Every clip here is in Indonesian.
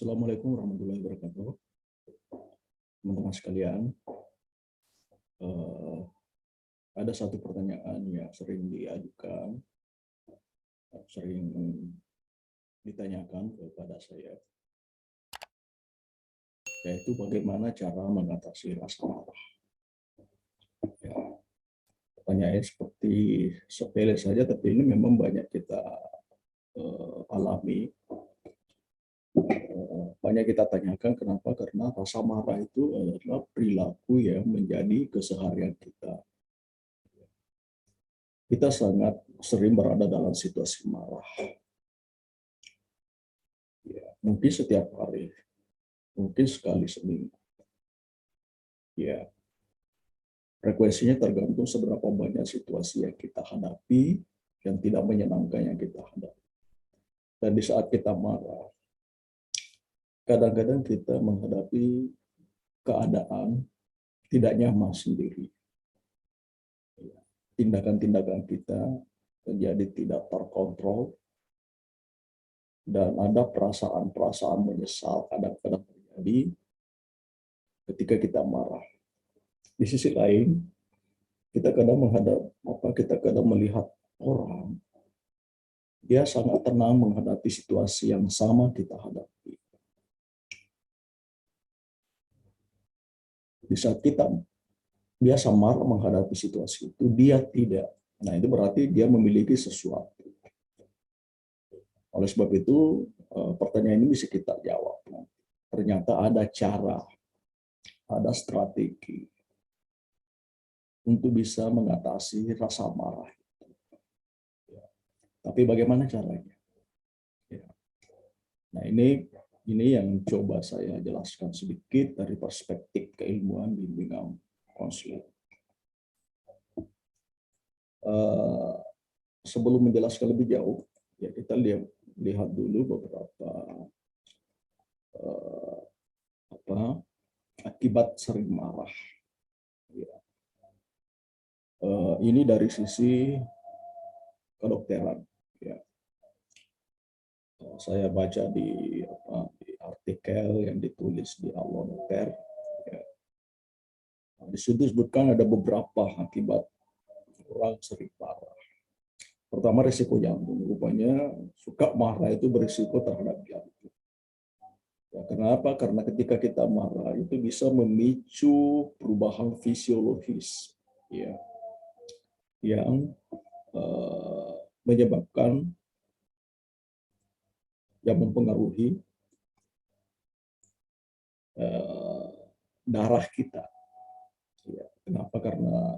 Assalamualaikum warahmatullahi wabarakatuh. Teman-teman sekalian, ada satu pertanyaan yang sering diajukan, sering ditanyakan kepada saya, yaitu bagaimana cara mengatasi rasa marah. Ya, pertanyaannya seperti sepele saja, tapi ini memang banyak kita alami. Banyak kita tanyakan kenapa, karena rasa marah itu adalah perilaku yang menjadi keseharian kita. Kita sangat sering berada dalam situasi marah. Ya, mungkin setiap hari, mungkin sekali seminggu. Ya, frekuensinya tergantung seberapa banyak situasi yang kita hadapi, yang tidak menyenangkan yang kita hadapi. Dan di saat kita marah, kadang-kadang kita menghadapi keadaan tidak nyaman sendiri. Tindakan-tindakan kita menjadi tidak terkontrol, dan ada perasaan-perasaan menyesal kadang-kadang terjadi ketika kita marah. Di sisi lain, kita kadang melihat orang, dia sangat tenang menghadapi situasi yang sama kita hadapi. Di saat kita biasa marah menghadapi situasi itu, dia tidak. Nah, itu berarti dia memiliki sesuatu. Oleh sebab itu, pertanyaan ini bisa kita jawab. Ternyata ada cara, ada strategi untuk bisa mengatasi rasa marah. Tapi bagaimana caranya? Nah, ini yang coba saya jelaskan sedikit dari perspektif keilmuan bimbingan konseling. Sebelum menjelaskan lebih jauh, ya kita lihat dulu beberapa akibat sering marah. Ya. Ini dari sisi kedokteran. Ya. Saya baca di artikel yang ditulis di Allo Dokter. Ya. Di situ disebutkan ada beberapa akibat orang sering marah. Pertama, risiko jantung. Rupanya suka marah itu berisiko terhadap jantung. Ya, kenapa? Karena ketika kita marah itu bisa memicu perubahan fisiologis, ya, yang menyebabkan, yang mempengaruhi darah kita. Ya, kenapa? Karena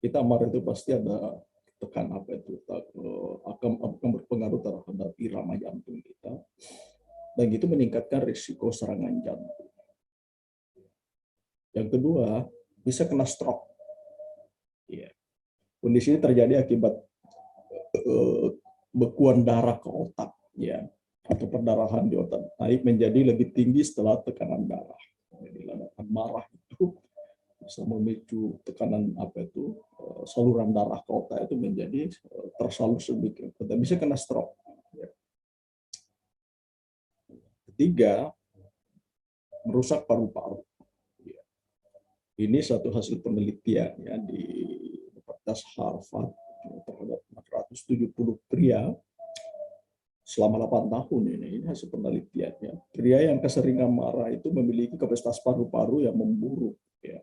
kita marah itu pasti ada tekan akan berpengaruh terhadap irama jantung kita, dan itu meningkatkan risiko serangan jantung. Yang kedua, bisa kena stroke. Ya. Kondisi ini terjadi akibat bekuan darah ke otak, ya, atau perdarahan di otak naik menjadi lebih tinggi setelah tekanan darah. Jadi ledakan marah itu bisa memicu tekanan saluran darah ke otak itu menjadi tersalur sedikit, bisa kena stroke. Ya. Ketiga, merusak paru-paru. Ya. Ini satu hasil penelitian ya di Universitas Harvard terhadap 470 pria selama 8 tahun ini hasil penelitiannya. Pria yang keseringan marah itu memiliki kapasitas paru-paru yang memburuk, ya,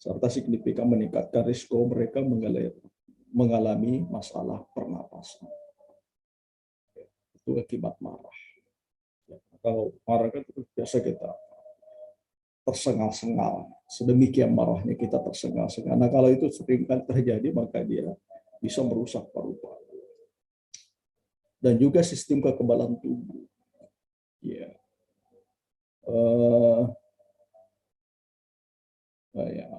serta signifikan meningkatkan risiko mereka mengalami masalah pernapasan. Itu akibat marah. Ya, kalau marah kan biasa kita tersengal-sengal, sedemikian marahnya kita tersengal-sengal. Nah, kalau itu sering terjadi, maka dia bisa merusak paru-paru dan juga sistem kekebalan tubuh. Ya.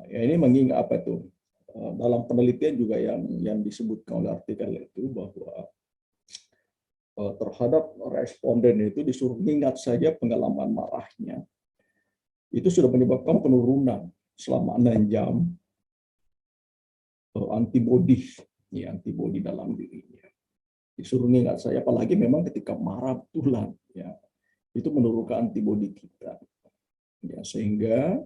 Ya, ini mengingat apa itu? Dalam penelitian juga yang disebutkan oleh artikel itu bahwa terhadap responden itu disuruh ingat saja pengalaman marahnya. Itu sudah menyebabkan penurunan selama 6 jam antibodi dalam dirinya. Disuruh ingat saya, apalagi memang ketika marah betulan, ya, itu menurunkan antibodi kita, ya, sehingga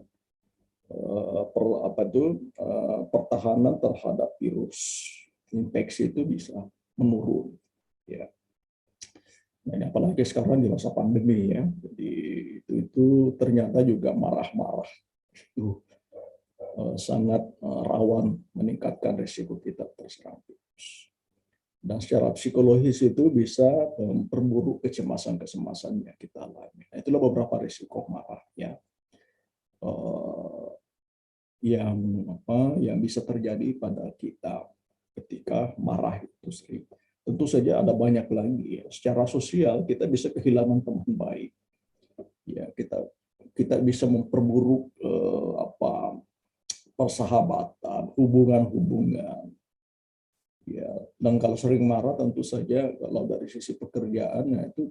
pertahanan terhadap virus infeksi itu bisa menurun, ya. Nah, apalagi sekarang di masa pandemi, ya, jadi itu ternyata juga marah-marah itu sangat rawan meningkatkan risiko kita terserang virus. Dan secara psikologis itu bisa memperburuk kecemasan-kecemasan yang kita alami. Nah, itulah beberapa risiko marah, ya, yang bisa terjadi pada kita ketika marah itu sering. Tentu saja ada banyak lagi, ya. Secara sosial kita bisa kehilangan teman baik, ya, kita bisa memperburuk persahabatan, hubungan-hubungan, ya. Dan kalau sering marah tentu saja kalau dari sisi pekerjaan, itu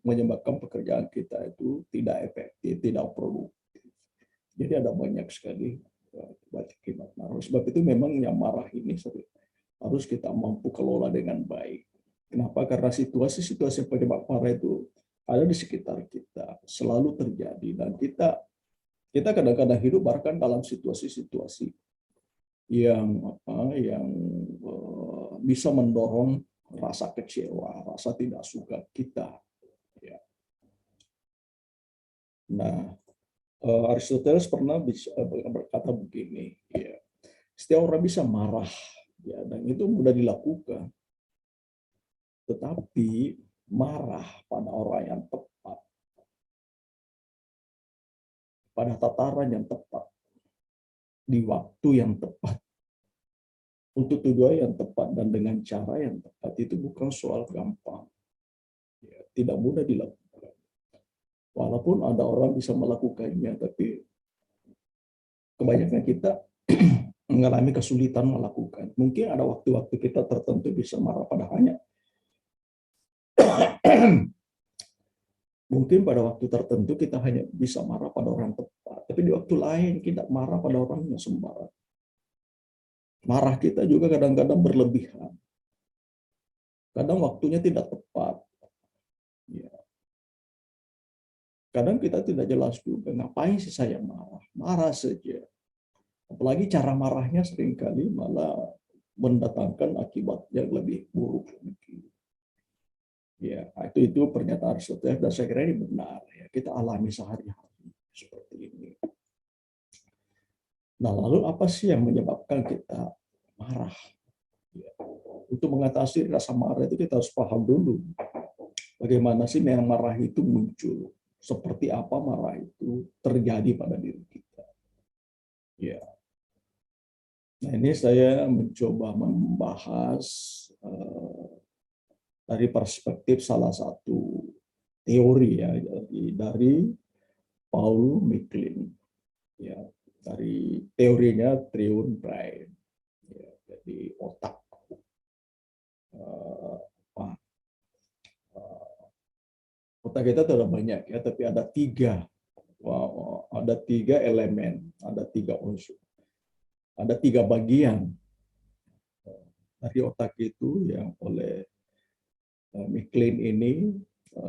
menyebabkan pekerjaan kita itu tidak efektif, tidak produktif. Jadi ada banyak sekali akibat marah. Sebab itu memang yang marah ini harus kita mampu kelola dengan baik. Kenapa? Karena situasi-situasi penyebab marah itu ada di sekitar kita, selalu terjadi, dan kita kadang-kadang hidup bahkan dalam situasi-situasi yang bisa mendorong rasa kecewa, rasa tidak suka kita, ya. Nah, Aristoteles pernah berkata begini, ya, setiap orang bisa marah, ya, dan itu mudah dilakukan, tetapi marah pada orang yang tepat, pada tataran yang tepat, di waktu yang tepat, untuk tujuan yang tepat, dan dengan cara yang tepat, itu bukan soal gampang, ya, tidak mudah dilakukan. Walaupun ada orang bisa melakukannya, tapi kebanyakan kita mengalami kesulitan melakukan. Mungkin ada waktu-waktu kita tertentu bisa marah pada hanya mungkin pada waktu tertentu kita hanya bisa marah pada orang tepat, tapi di waktu lain kita marah pada orang yang sembarang. Marah kita juga kadang-kadang berlebihan. Kadang waktunya tidak tepat. Ya. Kadang kita tidak jelas juga, ngapain sih saya marah? Marah saja. Apalagi cara marahnya seringkali malah mendatangkan akibat yang lebih buruk. Ya, itu pernyataan Aristoteles, dan saya kira ini benar, ya, kita alami sehari-hari seperti ini. Nah, lalu apa sih yang menyebabkan kita marah? Ya, untuk mengatasi rasa marah itu kita harus paham dulu bagaimana sih yang marah itu muncul, seperti apa marah itu terjadi pada diri kita. Ya, nah ini saya mencoba membahas dari perspektif salah satu teori, ya, dari Paul MacLean, ya, dari teorinya triune brain, ya, jadi otak. Otak kita ada banyak, ya, tapi ada tiga elemen, ada tiga unsur, ada tiga bagian dari otak itu yang oleh MacLean ini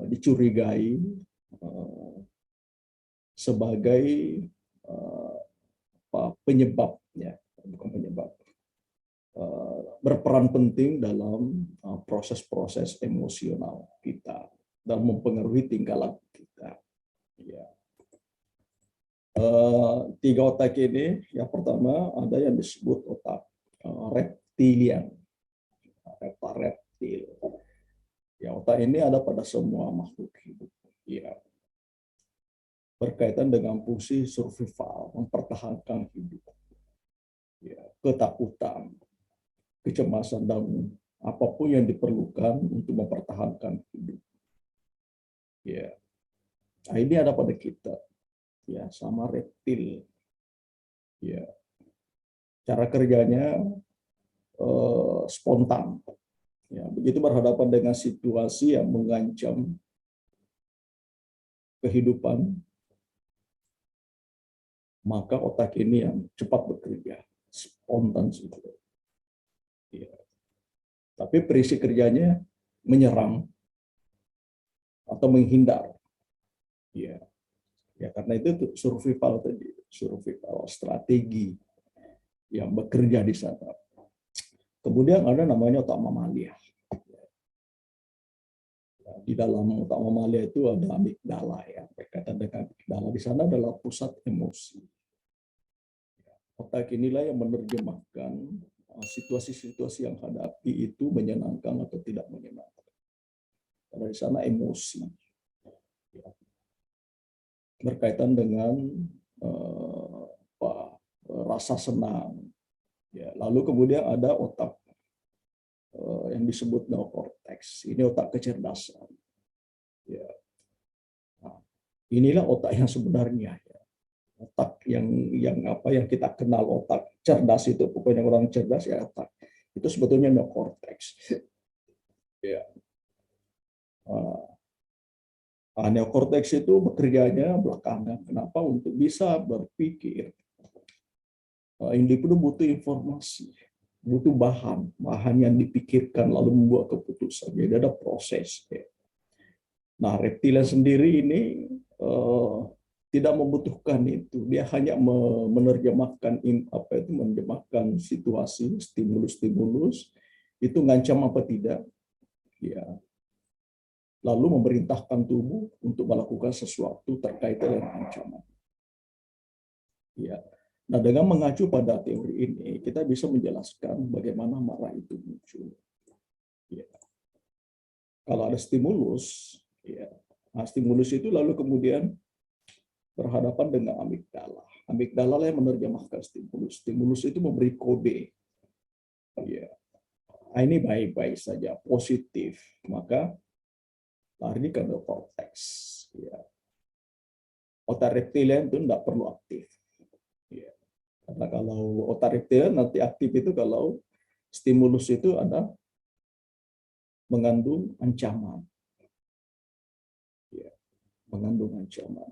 dicurigai sebagai penyebabnya, bukan penyebab, berperan penting dalam proses-proses emosional kita dan mempengaruhi tingkah laku kita. Ya. Tiga otak ini, yang pertama ada yang disebut otak reptilian, reptil. Ya, otak ini ada pada semua makhluk hidup. Ya. Berkaitan dengan fungsi survival, mempertahankan hidup. Ya, ketakutan, kecemasan, dan apapun yang diperlukan untuk mempertahankan hidup. Ya. Nah, ini ada pada kita. Ya, sama reptil. Ya. Cara kerjanya spontan. Ya, begitu berhadapan dengan situasi yang mengancam kehidupan, maka otak ini yang cepat bekerja, spontan saja. Ya. Tapi prinsip kerjanya menyerang atau menghindar. Ya, ya karena itu survival tadi, survival strategi yang bekerja di sana. Kemudian ada namanya otak mamalia. Di dalam otak mamalia itu ada amigdala ya, berkaitan dengan amigdala. Di sana adalah pusat emosi. Otak inilah yang menerjemahkan situasi-situasi yang hadapi itu menyenangkan atau tidak menyenangkan. Karena di sana emosi ya, berkaitan dengan rasa senang. Ya, lalu kemudian ada otak yang disebut neokorteks. Ini otak kecerdasan. Ya. Nah, inilah otak yang sebenarnya. Ya. Otak yang kita kenal otak cerdas itu, pokoknya orang cerdas ya otak. Itu sebetulnya neokorteks. Ya. Neokorteks itu bekerjanya belakangan. Kenapa? Untuk bisa berpikir. Individu butuh informasi, butuh bahan yang dipikirkan lalu membuat keputusan. Jadi ada proses. Nah, reptilian sendiri ini tidak membutuhkan itu. Dia hanya menerjemahkan menerjemahkan situasi, stimulus itu ngancam apa tidak. Ya. Lalu memerintahkan tubuh untuk melakukan sesuatu terkait dengan ancaman. Ya. Nah, dengan mengacu pada teori ini, kita bisa menjelaskan bagaimana marah itu muncul. Ya. Kalau ada stimulus, ya, nah, stimulus itu lalu kemudian berhadapan dengan amigdala. Amigdala yang menerjemahkan stimulus. Stimulus itu memberi kode. Ya. Nah, ini baik-baik saja, positif. Maka lari ke neokorteks. Ya. Otak reptilian itu tidak perlu aktif. Ya. Karena kalau otak reptilian nanti aktif itu kalau stimulus itu ada mengandung ancaman. Ya. Mengandung ancaman.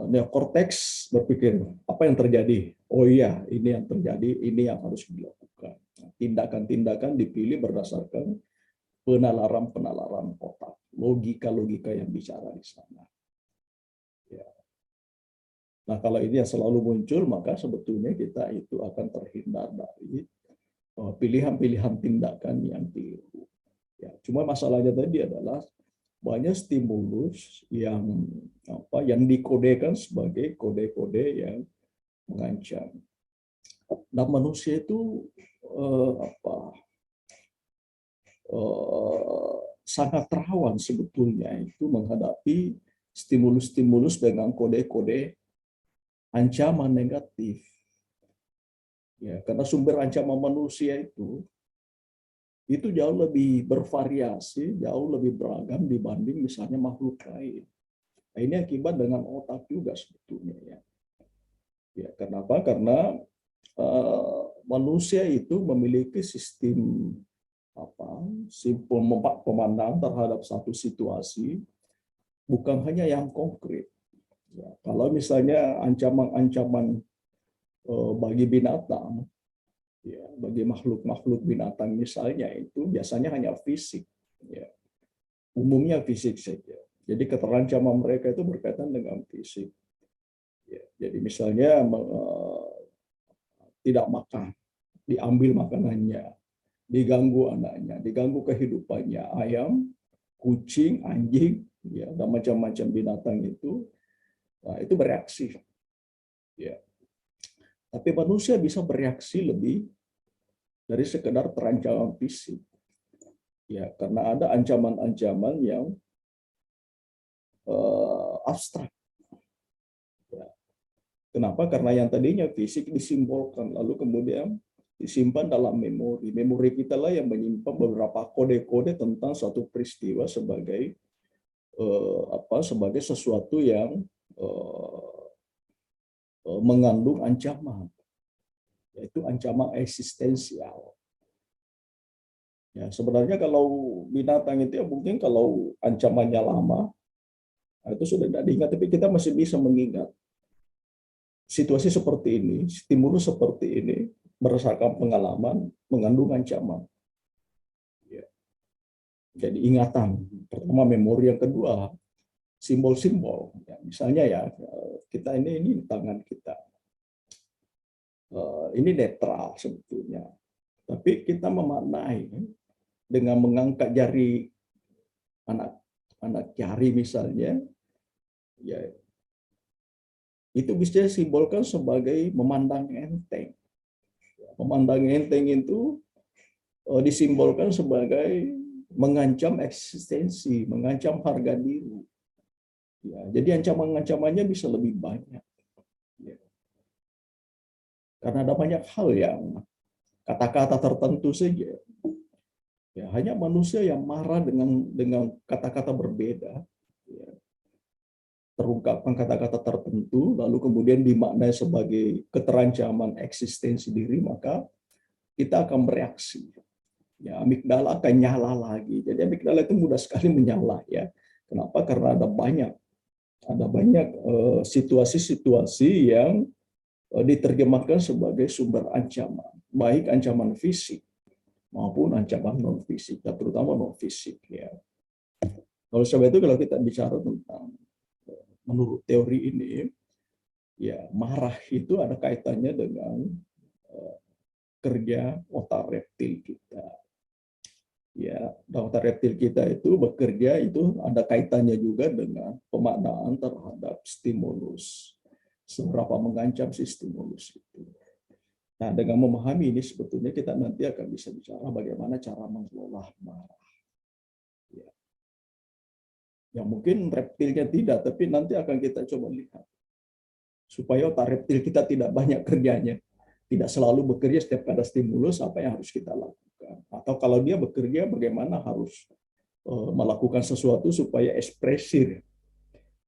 Neokorteks berpikir apa yang terjadi. Oh iya, ini yang terjadi, ini yang harus dilakukan. Tindakan-tindakan dipilih berdasarkan penalaran otak, logika-logika yang bicara di sana. Ya. Nah, kalau ini yang selalu muncul, maka sebetulnya kita itu akan terhindar dari pilihan-pilihan tindakan yang keliru. Ya, cuma masalahnya tadi adalah banyak stimulus yang dikodekan sebagai kode-kode yang mengancam. Nah, manusia itu sangat rawan sebetulnya itu menghadapi stimulus-stimulus dengan kode-kode ancaman negatif. Ya, karena sumber ancaman manusia itu jauh lebih bervariasi, jauh lebih beragam dibanding misalnya makhluk lain. Nah, ini akibat dengan otak juga sebetulnya ya. Ya, kenapa? Karena manusia itu memiliki sistem simpul pemandang terhadap satu situasi, bukan hanya yang konkret. Ya, kalau misalnya ancaman-ancaman bagi binatang, ya, bagi makhluk-makhluk binatang misalnya itu biasanya hanya fisik, ya, umumnya fisik saja. Jadi keterancaman mereka itu berkaitan dengan fisik. Ya, jadi misalnya tidak makan, diambil makanannya, diganggu anaknya, diganggu kehidupannya, ayam, kucing, anjing, ya, dan macam-macam binatang itu, nah, itu bereaksi. Ya. Tapi manusia bisa bereaksi lebih dari sekedar terancam fisik. Ya, karena ada ancaman-ancaman yang abstrak. Ya. Kenapa? Karena yang tadinya fisik disimbolkan, lalu kemudian disimpan dalam memori. Memori kita lah yang menyimpan beberapa kode-kode tentang suatu peristiwa sebagai sebagai sesuatu yang mengandung ancaman, yaitu ancaman eksistensial. Ya, sebenarnya kalau binatang itu ya mungkin kalau ancamannya lama, itu sudah tidak diingat, tapi kita masih bisa mengingat situasi seperti ini, stimulus seperti ini, berdasarkan pengalaman, mengandung ancaman. Ya. Jadi ingatan, pertama memori, yang kedua simbol-simbol. Ya, misalnya ya, kita ini tangan kita. Ini netral sebetulnya. Tapi kita memaknai dengan mengangkat jari anak jari misalnya, ya itu bisa simbolkan sebagai memandang enteng. Memandang enteng itu disimbolkan sebagai mengancam eksistensi, mengancam harga diri. Ya, jadi ancaman-ancamannya bisa lebih banyak. Ya. Karena ada banyak hal yang kata-kata tertentu saja. Ya, hanya manusia yang marah dengan kata-kata berbeda. Ya. Terungkapkan kata-kata tertentu, lalu kemudian dimaknai sebagai keterancaman eksistensi diri, maka kita akan bereaksi. Ya, amigdala akan nyala lagi. Jadi amigdala itu mudah sekali menyala ya. Kenapa? Karena ada banyak situasi-situasi yang diterjemahkan sebagai sumber ancaman, baik ancaman fisik maupun ancaman non fisik, terutama non fisik ya. Oleh sebab itu kalau kita bicara tentang menurut teori ini, ya marah itu ada kaitannya dengan kerja otak reptil kita. Ya, otak reptil kita itu bekerja itu ada kaitannya juga dengan pemaknaan terhadap stimulus. Seberapa mengancam si stimulus itu. Nah, dengan memahami ini sebetulnya kita nanti akan bisa bicara bagaimana cara mengelola marah. Ya. Yang mungkin reptilnya tidak, tapi nanti akan kita coba lihat. Supaya otak reptil kita tidak banyak kerjanya. Tidak selalu bekerja setiap ada stimulus, apa yang harus kita lakukan. Atau kalau dia bekerja, bagaimana harus melakukan sesuatu supaya ekspresi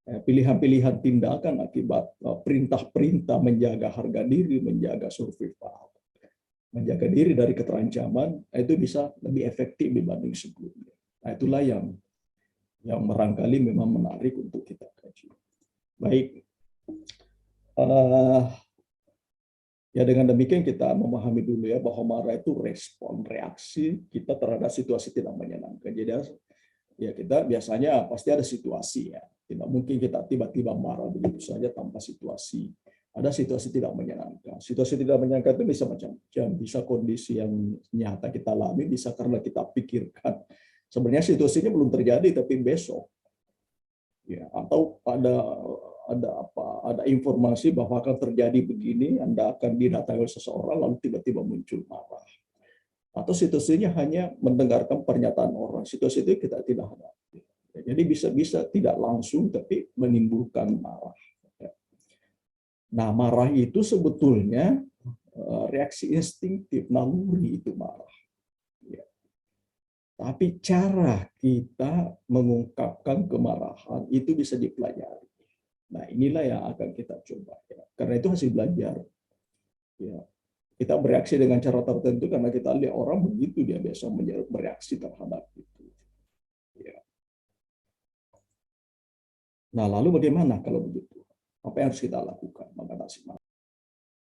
pilihan-pilihan tindakan akibat perintah-perintah menjaga harga diri, menjaga survival, menjaga diri dari keterancaman, itu bisa lebih efektif dibanding sebelumnya. Nah, itulah yang barangkali memang menarik untuk kita kaji. Baik, ya dengan demikian kita memahami dulu ya bahwa marah itu respon, reaksi kita terhadap situasi tidak menyenangkan. Jadi ya kita biasanya pasti ada situasi ya. Tidak mungkin kita tiba-tiba marah begitu saja tanpa situasi. Ada situasi tidak menyenangkan. Situasi tidak menyenangkan itu bisa macam-macam. Bisa kondisi yang nyata kita alami, bisa karena kita pikirkan. Sebenarnya situasinya belum terjadi, tapi besok. Ya, atau ada informasi bahwa akan terjadi begini, Anda akan didatangi oleh seseorang, lalu tiba-tiba muncul marah. Atau situasinya hanya mendengarkan pernyataan orang. Situasi itu kita tidak hadapi. Jadi bisa tidak langsung, tapi menimbulkan marah. Nah, marah itu sebetulnya reaksi instingtif, naluri itu marah. Ya. Tapi cara kita mengungkapkan kemarahan itu bisa dipelajari. Nah, inilah yang akan kita coba. Ya. Karena itu hasil belajar. Ya. Kita bereaksi dengan cara tertentu karena kita lihat orang begitu, dia biasa bereaksi terhadap itu. Ya. Nah, lalu bagaimana kalau begitu? Apa yang harus kita lakukan mengatasi marah?